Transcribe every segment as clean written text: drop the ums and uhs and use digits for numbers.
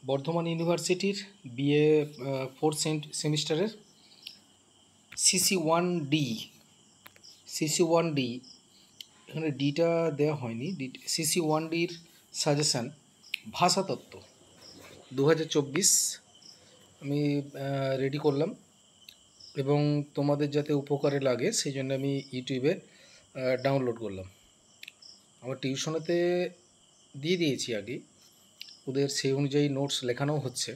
বর্ধমান ইউনিভার্সিটির BA fourth সেমিস্টারের CC 1ডি এখানে ডিটা দেওয়া হয়নি। সিসি 1ডির সাজেশান ভাষাতত্ত্ব 2024 আমি রেডি করলাম এবং তোমাদের যাতে উপকারে লাগে সেই জন্য আমি ইউটিউবে ডাউনলোড করলাম। আমার টিউশনেতে দিয়ে দিয়েছি আগে, ওদের সেই অনুযায়ী নোটস লেখানো হচ্ছে।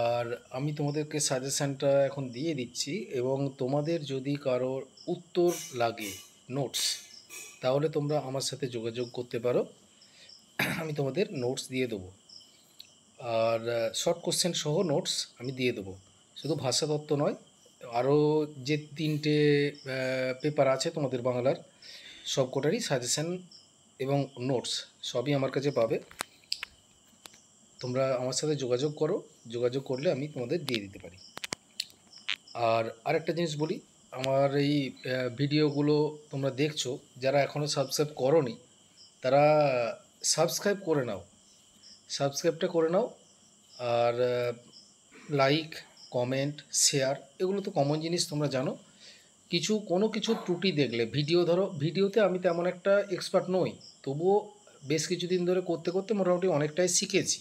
আর আমি তোমাদেরকে সাজেশানটা এখন দিয়ে দিচ্ছি এবং তোমাদের যদি কারোর উত্তর লাগে নোটস, তাহলে তোমরা আমার সাথে যোগাযোগ করতে পারো, আমি তোমাদের নোটস দিয়ে দেবো। আর শর্ট কোশ্চেন সহ নোটস আমি দিয়ে দেবো। শুধু ভাষাতত্ত্ব নয়, আরও যে 3টে পেপার আছে তোমাদের বাংলার, সবকটারই সাজেশান এবং নোটস সবই আমার কাছে পাবে। তোমরা আমার সাথে যোগাযোগ করো, যোগাযোগ করলে আমি তোমাদের দিয়ে দিতে পারি। আর আরেকটা জিনিস বলি, আমার এই ভিডিওগুলো তোমরা দেখছো, যারা এখনও সাবস্ক্রাইব করোনি তারা সাবস্ক্রাইব করে নাও, সাবস্ক্রাইবটা করে নাও। আর লাইক, কমেন্ট, শেয়ার এগুলো তো কমন জিনিস, তোমরা জানো। কোনো কিছু ত্রুটি দেখলে ভিডিওতে আমি তেমন একটা এক্সপার্ট নই, তবুও বেশ কিছুদিন ধরে করতে করতে মোটামুটি অনেকটাই শিখেছি,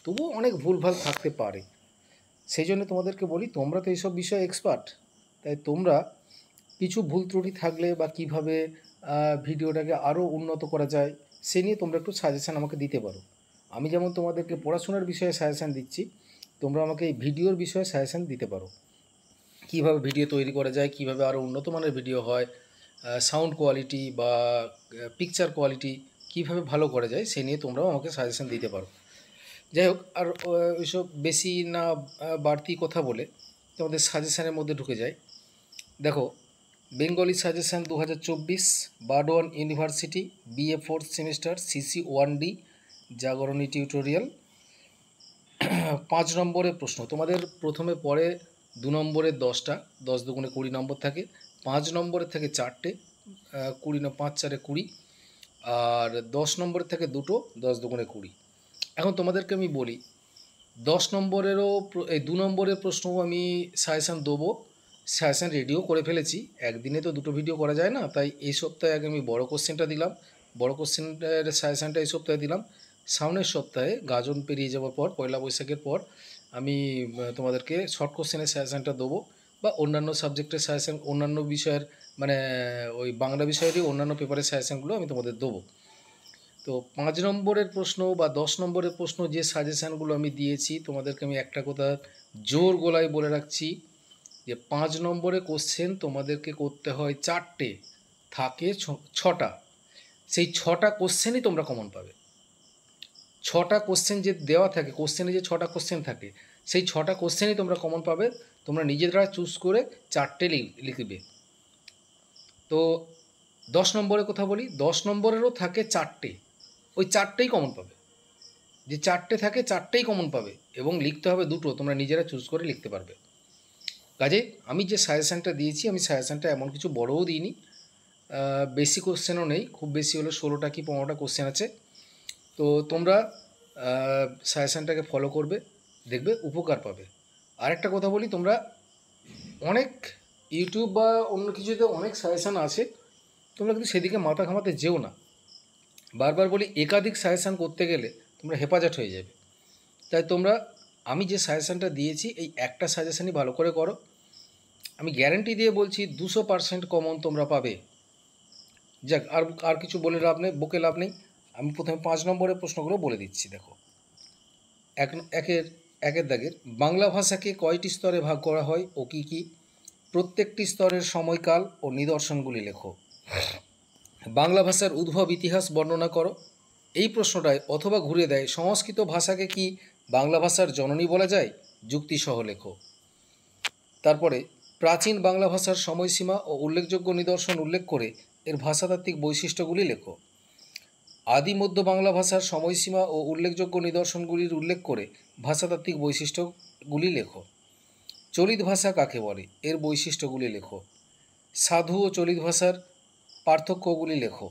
তবুও অনেক ভুলভাল থাকতে পারে। সেই জন্য তোমাদেরকে বলি, তোমরা তো এইসব বিষয়ে এক্সপার্ট, তাই তোমরা কিছু ভুল ত্রুটি থাকলে বা কীভাবে ভিডিওটাকে আরও উন্নত করা যায় সে নিয়ে তোমরা একটু সাজেশান আমাকে দিতে পারো। আমি যেমন তোমাদেরকে পড়াশোনার বিষয়ে সাজেশান দিচ্ছি, তোমরা আমাকে এই ভিডিওর বিষয়ে সাজেশান দিতে পারো। কীভাবে ভিডিও তৈরি করা যায়, কীভাবে আরও উন্নত মানের ভিডিও হয়, সাউন্ড কোয়ালিটি বা পিকচার কোয়ালিটি কীভাবে ভালো করা যায় সে নিয়ে তোমরাও আমাকে সাজেশান দিতে পারো। যাই হোক, আর ওইসব বেশি না বাড়তি কথা বলে তোমাদের সাজেশানের মধ্যে ঢুকে যায়। দেখো, Bengali suggestion 2024, Burdwan University BA fourth semester CC 1ডি জাগরণী টিউটোরিয়াল। 5 নম্বরের প্রশ্ন তোমাদের প্রথমে পড়ে 2 নম্বরের 10টা, 10 দুগুণে 20 নম্বর থাকে। 5 নম্বরের থেকে 4টে, 5 4 20, আর 10 নম্বরের থেকে 2টো, 10 দুগুণে 20। এখন তোমাদেরকে আমি বলি, 10 নম্বরেরও এই 2 নম্বরের প্রশ্নও আমি সাজেশান দেবো, সাজেশান রেডিও করে ফেলেছি। একদিনে তো 2টো ভিডিও করা যায় না, তাই এই সপ্তাহে আগে আমি বড় কোশ্চেনটা দিলাম, বড় কোশ্চেনের সাজেশানটা এই সপ্তাহে দিলাম। সামনের সপ্তাহে গাজন পেরিয়ে যাওয়ার পর, পয়লা বৈশাখের পর আমি তোমাদেরকে শর্ট কোশ্চেনের সাজেশানটা দেবো, বা অন্যান্য সাবজেক্টের সাজেশান, অন্যান্য বিষয়ের মানে ওই বাংলা বিষয়েরই অন্যান্য পেপারের সাজেশানগুলো আমি তোমাদের দেবো। তো 5 নম্বরের প্রশ্ন বা 10 নম্বরের প্রশ্ন যে সাজেশানগুলো আমি দিয়েছি, তোমাদেরকে আমি একটা কথা জোর গলায় বলে রাখছি যে 5 নম্বরে কোশ্চেন তোমাদেরকে করতে হয় 4টে, থাকে 6টা। সেই 6টা কোশ্চেনই তোমরা কমন পাবে। 6টা কোশ্চেন যে দেওয়া থাকে, কোশ্চেনে যে 6টা কোশ্চেন থাকে, সেই 6টা কোশ্চেনই তোমরা কমন পাবে। তোমরা নিজেরা চুজ করে 4টে লিখবে। তো 10 নম্বরের কথা বলি, 10 নম্বরেরও থাকে 4টে, ওই 4টেই কমন পাবে। যে 4টে থাকে 4টেই কমন পাবে, এবং লিখতে হবে 2টো, তোমরা নিজেরা চুজ করে লিখতে পারবে। কাজে আমি যে সাজেশানটা দিয়েছি, আমি সাজেশানটা এমন কিছু বড়ও দিইনি, বেশি কোশ্চেনও নেই, খুব বেশি হলো 16টা কি 15টা কোশ্চেন আছে। তো তোমরা সাজেশানটাকে ফলো করবে, দেখবে উপকার পাবে। আরেকটা কথা বলি, তোমরা অনেক ইউটিউব বা অন্য কিছুতে অনেক সাজেশান আছে, তোমরা কিন্তু সেদিকে মাথা ঘামাতে যেও না। বারবার বলি, একাধিক সাজেশান করতে গেলে তোমরা হেফাজত হয়ে যাবে। তাই তোমরা আমি যে সাজেশানটা দিয়েছি, এই একটা সাজেশানই ভালো করে করো। আমি গ্যারেন্টি দিয়ে বলছি 200% কমন তোমরা পাবে। যাক, আর কিছু বলে লাভ নেই, বকে লাভ নেই। আমি প্রথমে 5 নম্বরের প্রশ্নগুলো বলে দিচ্ছি। দেখো, একের দাগের, বাংলা ভাষাকে কয়টি স্তরে ভাগ করা হয় ও কী কী? প্রত্যেকটি স্তরের সময়কাল ও নিদর্শনগুলি লেখো। বাংলা ভাষার উদ্ভব ইতিহাস বর্ণনা করো। এই প্রশ্নটায় অথবা ঘুরে দেয়, সংস্কৃত ভাষাকে কি বাংলা ভাষার জননী বলা যায়? যুক্তিসহ লেখো। তারপরে, প্রাচীন বাংলা ভাষার সময়সীমা ও উল্লেখযোগ্য নিদর্শন উল্লেখ করে এর ভাষাতাত্ত্বিক বৈশিষ্ট্যগুলি লেখো। আদি মধ্য বাংলা ভাষার সময়সীমা ও উল্লেখযোগ্য নিদর্শনগুলির উল্লেখ করে ভাষাতাত্ত্বিক বৈশিষ্ট্যগুলি লেখো। চলিত ভাষা কাকে বলে? এর বৈশিষ্ট্যগুলি লেখো। সাধু ও চলিত ভাষার পার্থক্যগুলি লেখো।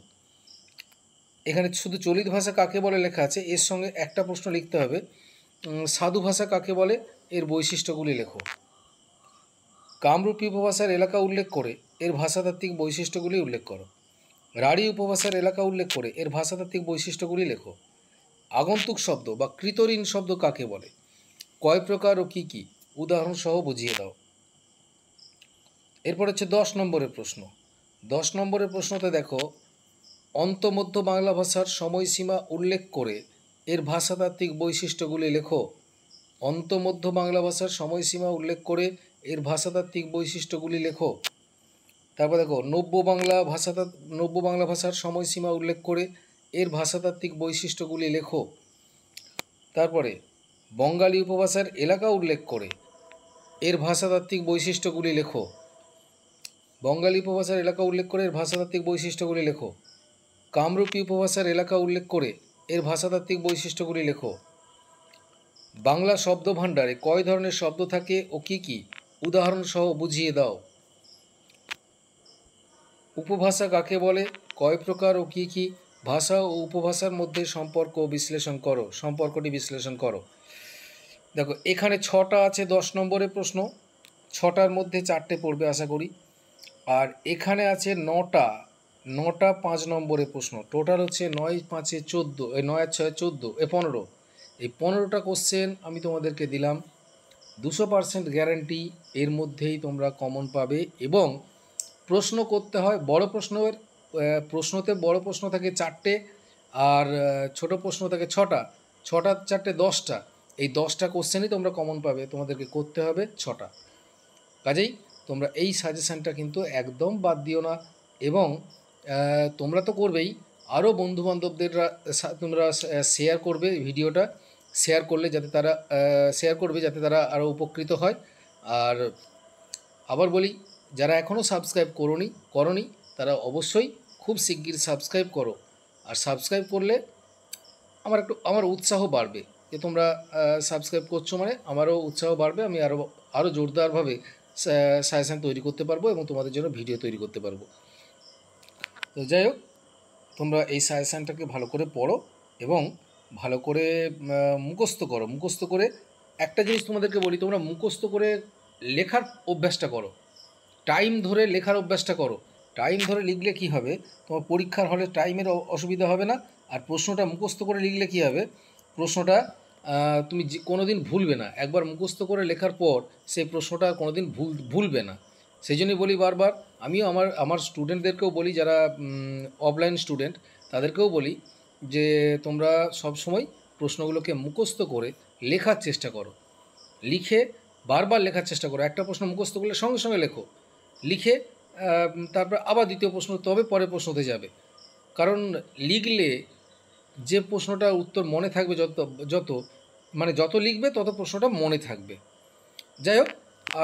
এখানে শুধু চলিত ভাষা কাকে বলে লেখা আছে, এর সঙ্গে একটা প্রশ্ন লিখতে হবে, সাধু ভাষা কাকে বলে, এর বৈশিষ্ট্যগুলি লেখো। কামরূপী উপভাষার এলাকা উল্লেখ করে এর ভাষাতাত্ত্বিক বৈশিষ্ট্যগুলি উল্লেখ করো। রাঢ়ী উপভাষার এলাকা উল্লেখ করে এর ভাষাতাত্ত্বিক বৈশিষ্ট্যগুলি লেখো। আগন্তুক শব্দ বা কৃতঋণ শব্দ কাকে বলে, কয় প্রকার ও কী কী, উদাহরণসহ বুঝিয়ে দাও। এরপর হচ্ছে 10 নম্বরের প্রশ্ন। 10 নম্বরের প্রশ্নতে দেখো, অন্তমধ্য বাংলা ভাষার সময়সীমা উল্লেখ করে এর ভাষাতাত্ত্বিক বৈশিষ্ট্যগুলি লেখো। অন্তমধ্য বাংলা ভাষার সময়সীমা উল্লেখ করে এর ভাষাতাত্ত্বিক বৈশিষ্ট্যগুলি লেখো। তারপর দেখো, নব্য বাংলা ভাষার সময়সীমা উল্লেখ করে এর ভাষাতাত্ত্বিক বৈশিষ্ট্যগুলি লেখো। তারপরে বঙ্গালী উপভাষার এলাকা উল্লেখ করে এর ভাষাতাত্ত্বিক বৈশিষ্ট্যগুলি লেখো। বঙ্গালী উপভাষার এলাকা উল্লেখ করে এর ভাষাতাত্ত্বিক বৈশিষ্ট্যগুলি লেখো। কামরূপী উপভাষার এলাকা উল্লেখ করে এর ভাষাতাত্ত্বিক বৈশিষ্ট্যগুলি লেখো। বাংলা শব্দ ভাণ্ডারে কয় ধরনের শব্দ থাকে ও কী কী, উদাহরণসহ বুঝিয়ে দাও। উপভাষা কাকে বলে, কয় প্রকার ও কী কী, ভাষা ও উপভাষার মধ্যে সম্পর্কটি বিশ্লেষণ করো। দেখো, এখানে 6টা আছে 10 নম্বরের প্রশ্ন, 6টার মধ্যে 4টে পড়বে আশা করি। আর এখানে আছে 9টা 5 নম্বরের প্রশ্ন। টোটাল হচ্ছে 9 5 14, 9 আর 6 14, 15। এই 15টা কোশ্চেন আমি তোমাদেরকে দিলাম, 200% গ্যারান্টি এর মধ্যেই তোমরা কমন পাবে। এবং প্রশ্ন করতে হয়, বড় প্রশ্নতে বড় প্রশ্ন থাকে 4টে, আর ছোট প্রশ্ন থাকে 6টা। 6টার 4টে 10টা, এই 10টা কোশ্চেনই তোমরা কমন পাবে, তোমাদেরকে করতে হবে 6টা। কাজেই তোমরা এই সাজেশানটা কিন্তু একদম বাদ দিও না। এবং তোমরা তো করবেই, আরও বন্ধুবান্ধবদেররা তোমরা শেয়ার করবে ভিডিওটা, শেয়ার করবে যাতে তারা আরও উপকৃত হয়। আর আবার বলি, যারা এখনও সাবস্ক্রাইব করনি তারা অবশ্যই খুব শিগগির সাবস্ক্রাইব করো। আর সাবস্ক্রাইব করলে আমার উৎসাহ বাড়বে, যে তোমরা সাবস্ক্রাইব করছো মানে আমারও উৎসাহ বাড়বে, আমি আরও জোরদারভাবে সাজেশান তৈরি করতে পারবো এবং তোমাদের জন্য ভিডিও তৈরি করতে পারবো। তো যাই হোক, তোমরা এই সাজেশানটাকে ভালো করে পড়ো এবং ভালো করে মুখস্থ করে একটা জিনিস তোমাদেরকে বলি, তোমরা মুখস্থ করে লেখার অভ্যাসটা করো, টাইম ধরে লেখার অভ্যাসটা করো। টাইম ধরে লিখলে কি হবে, তোমার পরীক্ষার হলে টাইমের অসুবিধা হবে না। আর প্রশ্নটা মুখস্থ করে লিখলে কি হবে, প্রশ্নটা তুমি কোনো দিন ভুলবে না। একবার মুখস্থ করে লেখার পর সেই প্রশ্নটা কোনো দিন ভুলবে না। সেই জন্যই বলি বারবার, আমিও আমার স্টুডেন্টদেরকেও বলি, যারা অফলাইন স্টুডেন্ট তাদেরকেও বলি যে তোমরা সবসময় প্রশ্নগুলোকে মুখস্থ করে লেখার চেষ্টা করো। লিখে বারবার লেখার চেষ্টা করো। একটা প্রশ্ন মুখস্থ করলে সঙ্গে সঙ্গে লেখো, লিখে তারপর আবার দ্বিতীয় প্রশ্ন, তবে পরের প্রশ্নতে যাবে। কারণ লিখলে যে প্রশ্নটার উত্তর মনে থাকবে, যত লিখবে তত প্রশ্নটা মনে থাকবে। যাই হোক,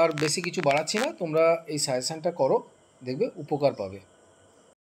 আর বেশি কিছু বাড়াচ্ছি না, তোমরা এই সাজেশানটা করো, দেখবে উপকার পাবে।